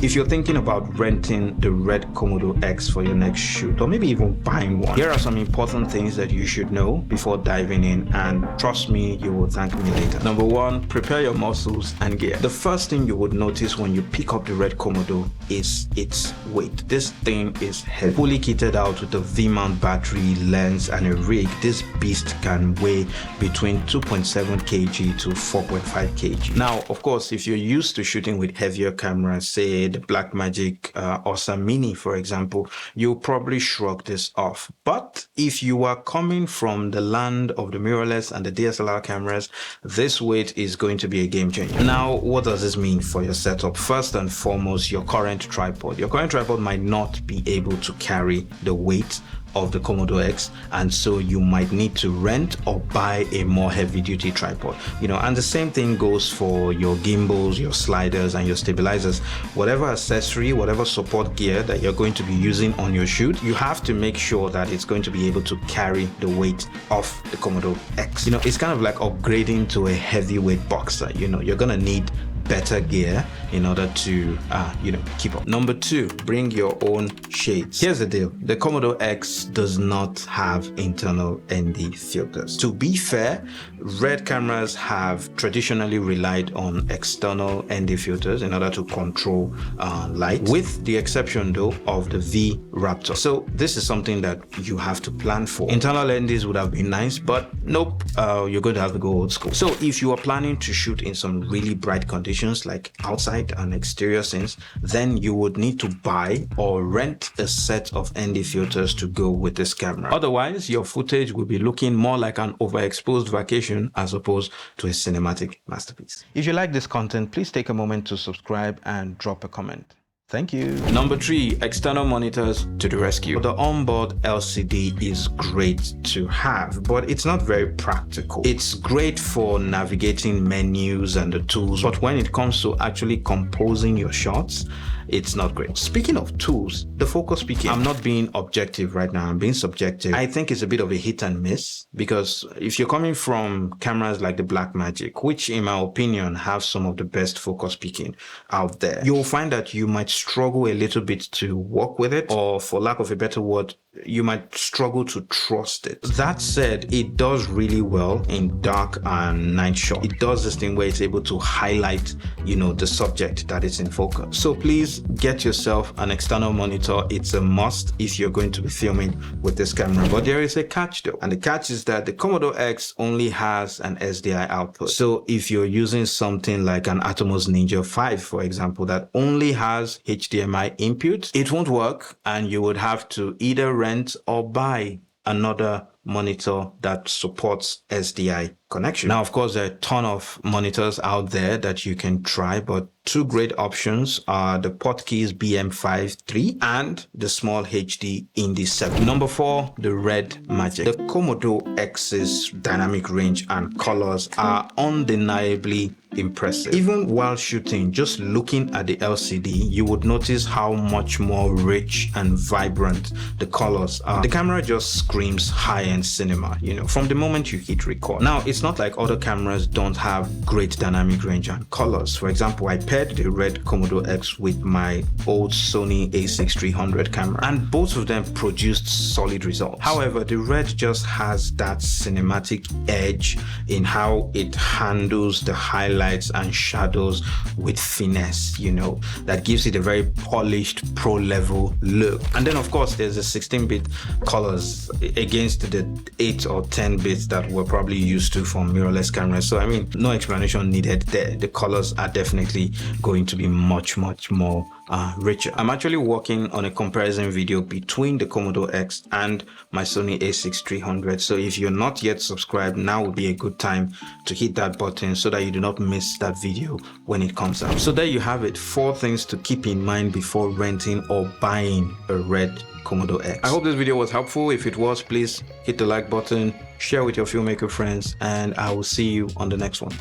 If you're thinking about renting the RED Komodo X for your next shoot, or maybe even buying one, here are some important things that you should know before diving in, and trust me, you will thank me later. Number one, prepare your muscles and gear. The first thing you would notice when you pick up the RED Komodo is its weight. This thing is heavy. Fully kitted out with a V-mount battery, lens, and a rig, this beast can weigh between 2.7 kg to 4.5 kg. Now, of course, if you're used to shooting with heavier cameras, say the Blackmagic Ursa Mini, for example, you'll probably shrug this off. But if you are coming from the land of the mirrorless and the DSLR cameras, this weight is going to be a game changer. Now, what does this mean for your setup? First and foremost, your current tripod. Your current tripod might not be able to carry the weight of the Komodo X, and so you might need to rent or buy a more heavy-duty tripod. And the same thing goes for your gimbals, your sliders, and your stabilizers. Whatever accessory, whatever support gear that you're going to be using on your shoot, you have to make sure that it's going to be able to carry the weight of the Komodo X. It's kind of like upgrading to a heavyweight boxer. You're gonna need better gear in order to keep up. Number two, bring your own shades. Here's the deal: the Komodo X does not have internal ND filters. To be fair, RED cameras have traditionally relied on external ND filters in order to control light, with the exception though of the V Raptor. So this is something that you have to plan for. Internal NDs would have been nice, but nope, you're going to have to go old school. So if you are planning to shoot in some really bright conditions like outside and exterior scenes, then you would need to buy or rent a set of ND filters to go with this camera. Otherwise, your footage will be looking more like an overexposed vacation as opposed to a cinematic masterpiece. If you like this content, please take a moment to subscribe and drop a comment. Thank you. Number three, external monitors to the rescue. The onboard LCD is great to have, but it's not very practical. It's great for navigating menus and the tools, but when it comes to actually composing your shots, it's not great. Speaking of tools, the focus peaking. I'm not being objective right now, I'm being subjective. I think it's a bit of a hit and miss, because if you're coming from cameras like the Blackmagic, which in my opinion have some of the best focus peaking out there, you'll find that you might struggle a little bit to work with it, or for lack of a better word, you might struggle to trust it. That said, it does really well in dark and night shot. It does this thing where it's able to highlight, the subject that is in focus. So please get yourself an external monitor. It's a must if you're going to be filming with this camera. But there is a catch though, and the catch is that the Komodo X only has an SDI output. So if you're using something like an Atomos Ninja 5, for example, that only has HDMI input, it won't work, and you would have to either rent or buy another monitor that supports SDI connection. Now, of course, there are a ton of monitors out there that you can try, but two great options are the Portkeys BM5 III and the Small HD Indy 7. Number four, the RED Magic. The Komodo X's dynamic range and colors are undeniably impressive. Even while shooting, just looking at the LCD, you would notice how much more rich and vibrant the colors are. The camera just screams high-end cinema, from the moment you hit record. Now, it's not like other cameras don't have great dynamic range and colors. For example, I paired the RED Komodo X with my old Sony a6300 camera, and both of them produced solid results. However, the RED just has that cinematic edge in how it handles the highlights and shadows with finesse, that gives it a very polished pro level look. And then of course there's the 16-bit colors against the 8 or 10 bits that we're probably used to from mirrorless cameras. So no explanation needed there. The colors are definitely going to be much more richer. I'm actually working on a comparison video between the Komodo X and my Sony a6300. So if you're not yet subscribed, now would be a good time to hit that button so that you do not miss that video when it comes out. So there you have it, 4 things to keep in mind before renting or buying a RED Komodo X. I hope this video was helpful. If it was, please hit the like button, share with your filmmaker friends, and I will see you on the next one.